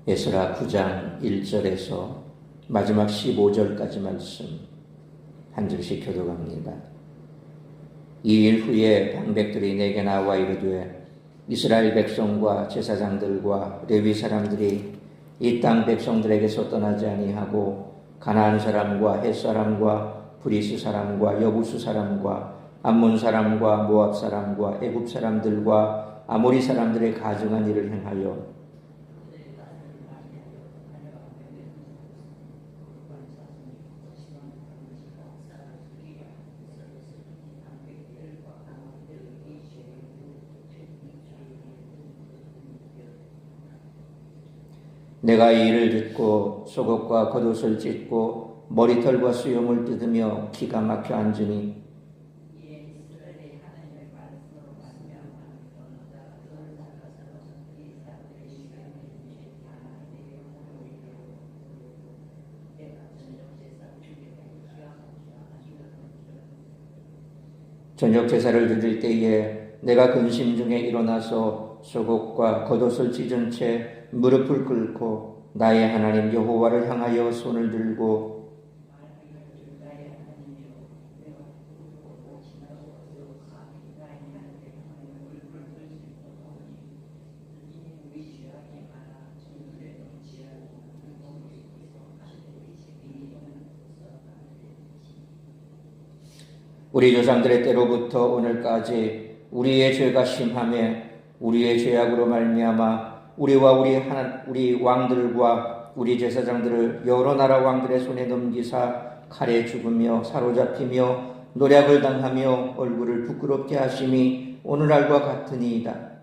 에스라 9장 1절에서 마지막 15절까지 말씀 한 절씩 교독합니다. 2일 후에 방백들이 내게 나와 이르되 이스라엘 백성과 제사장들과 레위 사람들이 이 땅 백성들에게서 떠나지 아니하고 가나안 사람과 헷 사람과 브리스 사람과 여부수 사람과 암몬 사람과 모압 사람과 애굽 사람들과 아모리 사람들의 가증한 일을 행하여 내가 이 일을 듣고 속옷과 겉옷을 찢고 머리털과 수염을 뜯으며 기가 막혀 앉으니 저녁 제사를 드릴 때에 내가 근심 중에 일어나서 속옷과 겉옷을 찢은 채 무릎을 꿇고 나의 하나님 여호와를 향하여 손을 들고 우리 조상들의 때로부터 오늘까지 우리의 죄가 심하며 우리의 죄악으로 말미암아 우리와 우리 왕들과 우리 제사장들을 여러 나라 왕들의 손에 넘기사 칼에 죽으며 사로잡히며 노략을 당하며 얼굴을 부끄럽게 하심이 오늘날과 같으니이다.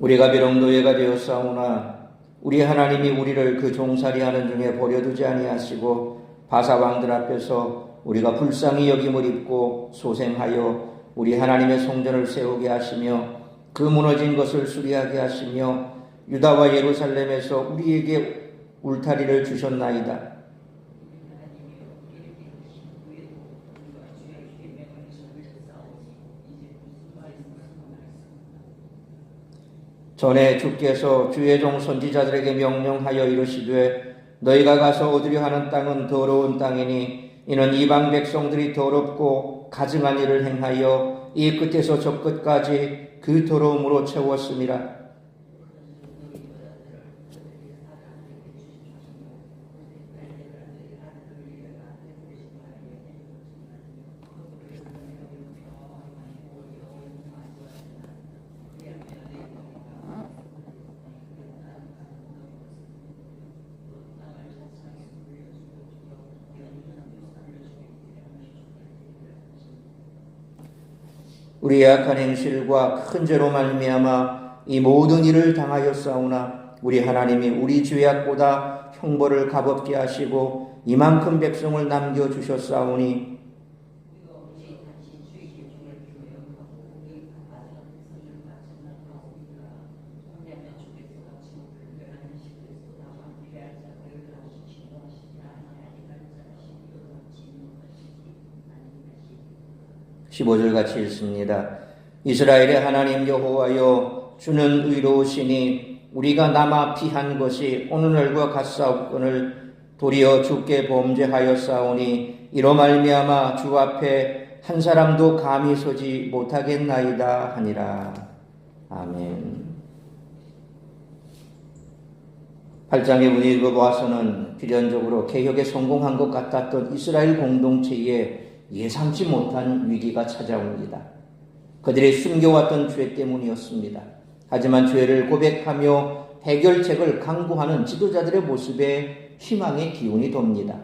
우리가 비록 노예가 되었사오나 우리 하나님이 우리를 그 종살이하는 중에 버려두지 아니하시고 바사 왕들 앞에서 우리가 불쌍히 여김을 입고 소생하여 우리 하나님의 성전을 세우게 하시며 그 무너진 것을 수리하게 하시며 유다와 예루살렘에서 우리에게 울타리를 주셨나이다. 전에 주께서 주의 종 선지자들에게 명령하여 이르시되 너희가 가서 얻으려 하는 땅은 더러운 땅이니 이는 이방 백성들이 더럽고 가증한 일을 행하여 이 끝에서 저 끝까지 그 더러움으로 채웠음이라. 우리의 악한 행실과 큰 죄로 말미암아 이 모든 일을 당하였사오나 우리 하나님이 우리 죄악보다 형벌을 값없게 하시고 이만큼 백성을 남겨주셨사오니 (15절) 같이 읽습니다. 이스라엘의 하나님 여호와여 주는 의로우시니 우리가 남아 피한 것이 오늘날과 같사옵거늘 도리어 주께 범죄하였사오니 이로 말미암아 주 앞에 한 사람도 감히 서지 못하겠나이다 하니라. 아멘. 8장의 문을 읽어보아서는 필연적으로 개혁에 성공한 것 같았던 이스라엘 공동체에 예상치 못한 위기가 찾아옵니다. 그들이 숨겨왔던 죄 때문이었습니다. 하지만 죄를 고백하며 해결책을 강구하는 지도자들의 모습에 희망의 기운이 돕니다.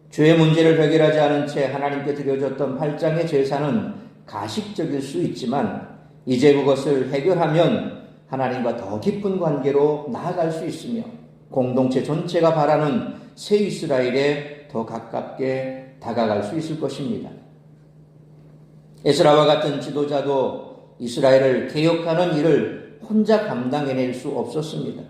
죄의 문제를 해결하지 않은 채 하나님께 드려졌던 8장의 제사는 가식적일 수 있지만 이제 그것을 해결하면 하나님과 더 깊은 관계로 나아갈 수 있으며 공동체 전체가 바라는 새 이스라엘에 더 가깝게 다가갈 수 있을 것입니다. 에스라와 같은 지도자도 이스라엘을 개혁하는 일을 혼자 감당해낼 수 없었습니다.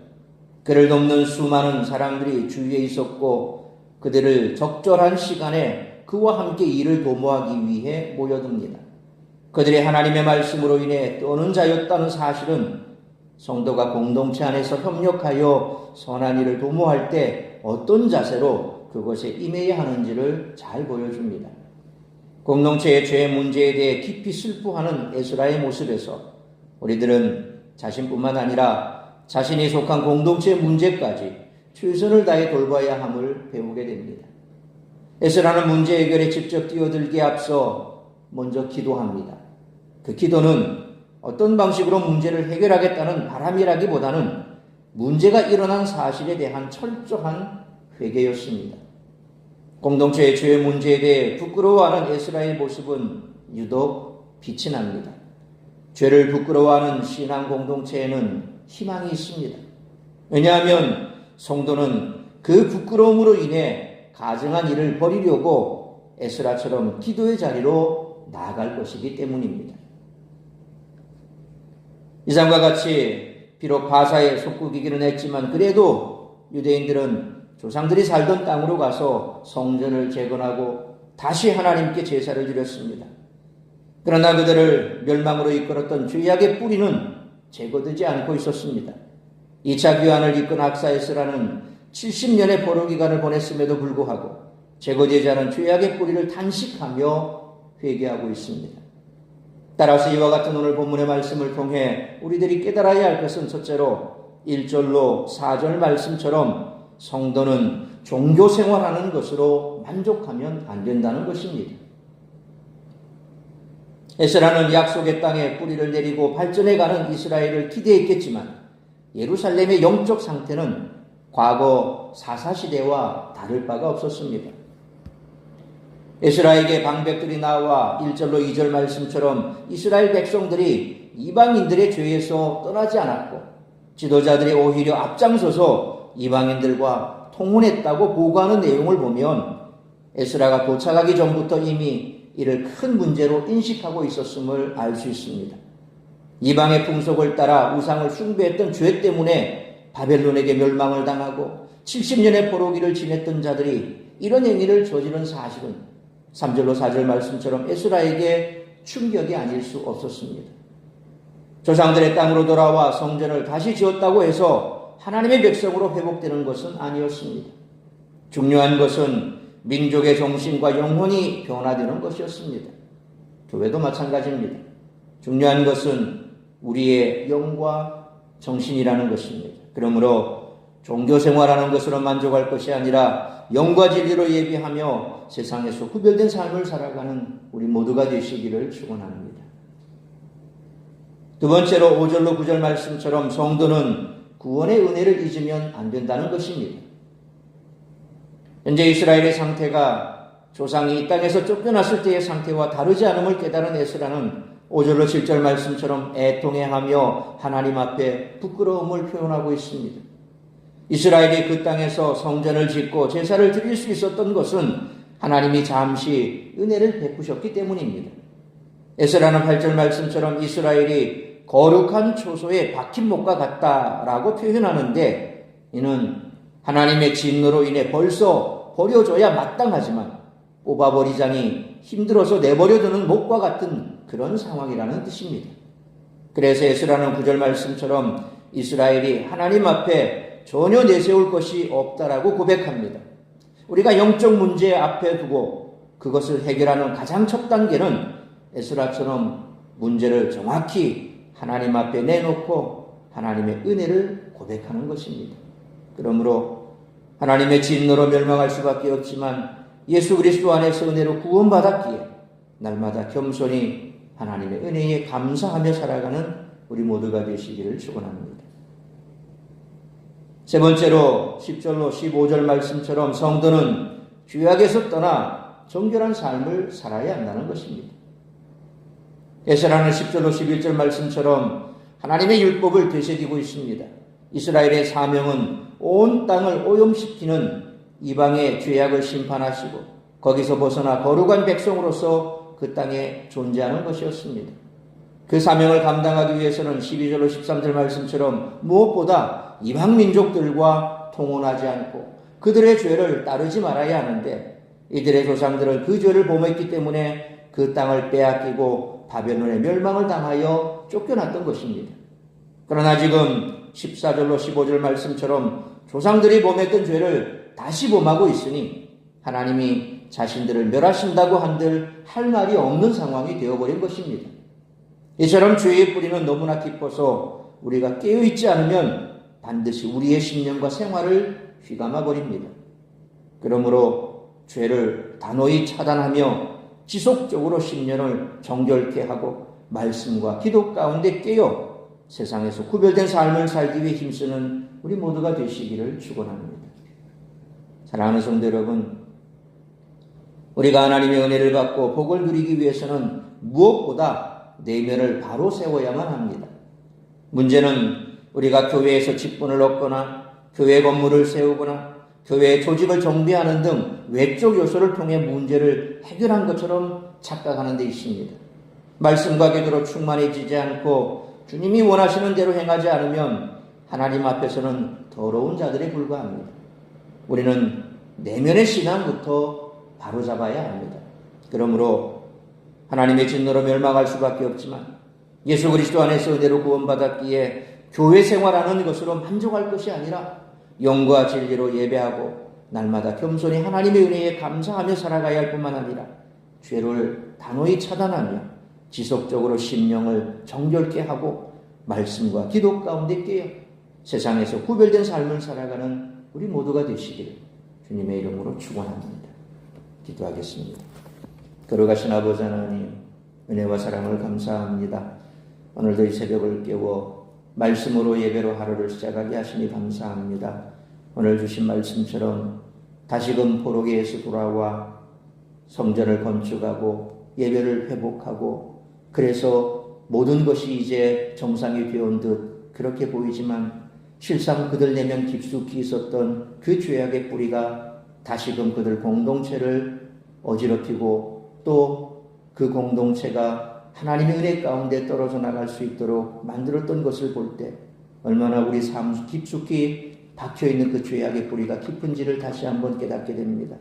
그를 돕는 수많은 사람들이 주위에 있었고 그들을 적절한 시간에 그와 함께 일을 도모하기 위해 모여듭니다. 그들이 하나님의 말씀으로 인해 떠는 자였다는 사실은 성도가 공동체 안에서 협력하여 선한 일을 도모할 때 어떤 자세로 그것에 임해야 하는지를 잘 보여줍니다. 공동체의 죄 문제에 대해 깊이 슬퍼하는 에스라의 모습에서 우리들은 자신뿐만 아니라 자신이 속한 공동체의 문제까지 최선을 다해 돌봐야 함을 배우게 됩니다. 에스라는 문제 해결에 직접 뛰어들기에 앞서 먼저 기도합니다. 그 기도는 어떤 방식으로 문제를 해결하겠다는 바람이라기보다는 문제가 일어난 사실에 대한 철저한 회개였습니다. 공동체의 죄 문제에 대해 부끄러워하는 에스라의 모습은 유독 빛이 납니다. 죄를 부끄러워하는 신앙 공동체에는 희망이 있습니다. 왜냐하면 성도는 그 부끄러움으로 인해 가증한 일을 버리려고 에스라처럼 기도의 자리로 나아갈 것이기 때문입니다. 이상과 같이 비록 바사에 속국이기는 했지만 그래도 유대인들은 조상들이 살던 땅으로 가서 성전을 재건하고 다시 하나님께 제사를 드렸습니다. 그러나 그들을 멸망으로 이끌었던 죄악의 뿌리는 제거되지 않고 있었습니다. 2차 귀환을 이끈 악사에스라는 70년의 포로 기간을 보냈음에도 불구하고 제거되지 않은 죄악의 뿌리를 단식하며 회개하고 있습니다. 따라서 이와 같은 오늘 본문의 말씀을 통해 우리들이 깨달아야 할 것은 첫째로 1절로 4절 말씀처럼 성도는 종교 생활하는 것으로 만족하면 안 된다는 것입니다. 에스라는 약속의 땅에 뿌리를 내리고 발전해가는 이스라엘을 기대했겠지만 예루살렘의 영적 상태는 과거 사사시대와 다를 바가 없었습니다. 에스라에게 방백들이 나와 1절로 2절 말씀처럼 이스라엘 백성들이 이방인들의 죄에서 떠나지 않았고 지도자들이 오히려 앞장서서 이방인들과 통혼했다고 보고하는 내용을 보면 에스라가 도착하기 전부터 이미 이를 큰 문제로 인식하고 있었음을 알 수 있습니다. 이방의 풍속을 따라 우상을 숭배했던 죄 때문에 바벨론에게 멸망을 당하고 70년의 포로기를 지냈던 자들이 이런 행위를 저지른 사실은 3절로 4절 말씀처럼 에스라에게 충격이 아닐 수 없었습니다. 조상들의 땅으로 돌아와 성전을 다시 지었다고 해서 하나님의 백성으로 회복되는 것은 아니었습니다. 중요한 것은 민족의 정신과 영혼이 변화되는 것이었습니다. 교회도 마찬가지입니다. 중요한 것은 우리의 영과 정신이라는 것입니다. 그러므로 종교 생활하는 것으로 만족할 것이 아니라 영과 진리로 예비하며 세상에서 구별된 삶을 살아가는 우리 모두가 되시기를 축원합니다. 두 번째로 5절로 9절 말씀처럼 성도는 구원의 은혜를 잊으면 안 된다는 것입니다. 현재 이스라엘의 상태가 조상이 이 땅에서 쫓겨났을 때의 상태와 다르지 않음을 깨달은 에스라는 5절로 7절 말씀처럼 애통해하며 하나님 앞에 부끄러움을 표현하고 있습니다. 이스라엘이 그 땅에서 성전을 짓고 제사를 드릴 수 있었던 것은 하나님이 잠시 은혜를 베푸셨기 때문입니다. 에스라는 8절 말씀처럼 이스라엘이 거룩한 초소에 박힌 못과 같다라고 표현하는데 이는 하나님의 진노로 인해 벌써 버려져야 마땅하지만 뽑아버리자니 힘들어서 내버려두는 못과 같은 그런 상황이라는 뜻입니다. 그래서 에스라는 9절 말씀처럼 이스라엘이 하나님 앞에 전혀 내세울 것이 없다라고 고백합니다. 우리가 영적 문제 앞에 두고 그것을 해결하는 가장 첫 단계는 에스라처럼 문제를 정확히 하나님 앞에 내놓고 하나님의 은혜를 고백하는 것입니다. 그러므로 하나님의 진노로 멸망할 수밖에 없지만 예수 그리스도 안에서 은혜로 구원받았기에 날마다 겸손히 하나님의 은혜에 감사하며 살아가는 우리 모두가 되시기를 축원합니다. 세 번째로 10절로 15절 말씀처럼 성도는 죄악에서 떠나 정결한 삶을 살아야 한다는 것입니다. 에스라는 10절로 11절 말씀처럼 하나님의 율법을 되새기고 있습니다. 이스라엘의 사명은 온 땅을 오염시키는 이방의 죄악을 심판하시고 거기서 벗어나 거룩한 백성으로서 그 그 땅에 존재하는 것이었습니다. 그 사명을 감당하기 위해서는 12절로 13절 말씀처럼 무엇보다 이방 민족들과 통혼하지 않고 그들의 죄를 따르지 말아야 하는데, 이들의 조상들은 그 죄를 범했기 때문에 그 땅을 빼앗기고 바벨론의 멸망을 당하여 쫓겨났던 것입니다. 그러나 지금 14절로 15절 말씀처럼 조상들이 범했던 죄를 다시 범하고 있으니 하나님이 자신들을 멸하신다고 한들 할 말이 없는 상황이 되어버린 것입니다. 이처럼 죄의 뿌리는 너무나 깊어서 우리가 깨어있지 않으면 반드시 우리의 신념과 생활을 휘감아 버립니다. 그러므로 죄를 단호히 차단하며 지속적으로 신념을 정결케 하고 말씀과 기도 가운데 깨어 세상에서 구별된 삶을 살기 위해 힘쓰는 우리 모두가 되시기를 축원합니다. 사랑하는 성도 여러분, 우리가 하나님의 은혜를 받고 복을 누리기 위해서는 무엇보다 내면을 바로 세워야만 합니다. 문제는 우리가 교회에서 직분을 얻거나 교회 건물을 세우거나 교회의 조직을 정비하는 등 외적 요소를 통해 문제를 해결한 것처럼 착각하는 데 있습니다. 말씀과 기도로 충만해지지 않고 주님이 원하시는 대로 행하지 않으면 하나님 앞에서는 더러운 자들에 불과합니다. 우리는 내면의 신앙부터 바로잡아야 합니다. 그러므로 하나님의 진노로 멸망할 수밖에 없지만 예수 그리스도 안에서 은혜로 구원받았기에 교회 생활하는 것으로 만족할 것이 아니라 영과 진리로 예배하고 날마다 겸손히 하나님의 은혜에 감사하며 살아가야 할 뿐만 아니라 죄를 단호히 차단하며 지속적으로 심령을 정결케 하고 말씀과 기도 가운데 깨어 세상에서 구별된 삶을 살아가는 우리 모두가 되시기를 주님의 이름으로 축원합니다. 기도하겠습니다. 걸어가신 아버지 하나님, 은혜와 사랑을 감사합니다. 오늘도 이 새벽을 깨워 말씀으로 예배로 하루를 시작하게 하시니 감사합니다. 오늘 주신 말씀처럼 다시금 포로기에서 돌아와 성전을 건축하고 예배를 회복하고, 그래서 모든 것이 이제 정상이 되어온 듯 그렇게 보이지만 실상 그들 내면 깊숙이 있었던 그 죄악의 뿌리가 다시금 그들 공동체를 어지럽히고 또 그 공동체가 하나님의 은혜 가운데 떨어져 나갈 수 있도록 만들었던 것을 볼 때 얼마나 우리 삶 깊숙이 박혀있는 그 죄악의 뿌리가 깊은지를 다시 한번 깨닫게 됩니다.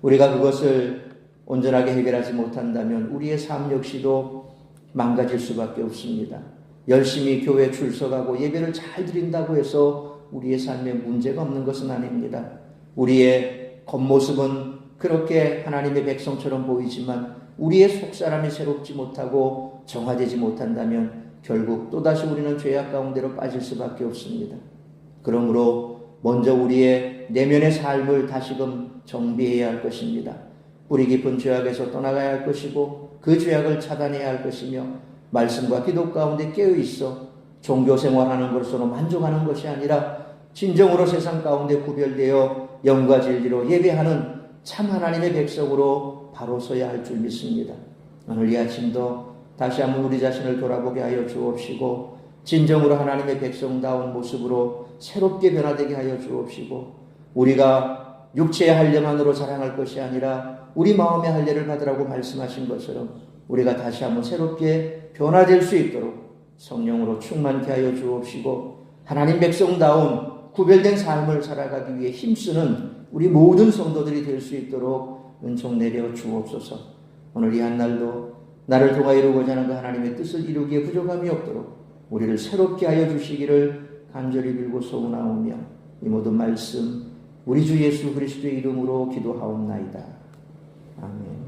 우리가 그것을 온전하게 해결하지 못한다면 우리의 삶 역시도 망가질 수밖에 없습니다. 열심히 교회에 출석하고 예배를 잘 드린다고 해서 우리의 삶에 문제가 없는 것은 아닙니다. 우리의 겉모습은 그렇게 하나님의 백성처럼 보이지만 우리의 속사람이 새롭지 못하고 정화되지 못한다면 결국 또다시 우리는 죄악 가운데로 빠질 수밖에 없습니다. 그러므로 먼저 우리의 내면의 삶을 다시금 정비해야 할 것입니다. 뿌리 깊은 죄악에서 떠나가야 할 것이고 그 죄악을 차단해야 할 것이며 말씀과 기도 가운데 깨어있어 종교생활하는 것으로 만족하는 것이 아니라 진정으로 세상 가운데 구별되어 영과 진리로 예배하는 참 하나님의 백성으로 바로 서야 할 줄 믿습니다. 오늘 이 아침도 다시 한번 우리 자신을 돌아보게 하여 주옵시고 진정으로 하나님의 백성다운 모습으로 새롭게 변화되게 하여 주옵시고 우리가 육체의 할례만으로 자랑할 것이 아니라 우리 마음의 할례를 받으라고 말씀하신 것처럼 우리가 다시 한번 새롭게 변화될 수 있도록 성령으로 충만케 하여 주옵시고 하나님 백성다운 구별된 삶을 살아가기 위해 힘쓰는 우리 모든 성도들이 될 수 있도록 은총 내려 주옵소서. 오늘 이 한날도 나를 통하여 이루고자 하는 그 하나님의 뜻을 이루기에 부족함이 없도록 우리를 새롭게 하여 주시기를 간절히 빌고 소원하오며 이 모든 말씀 우리 주 예수 그리스도의 이름으로 기도하옵나이다. 아멘.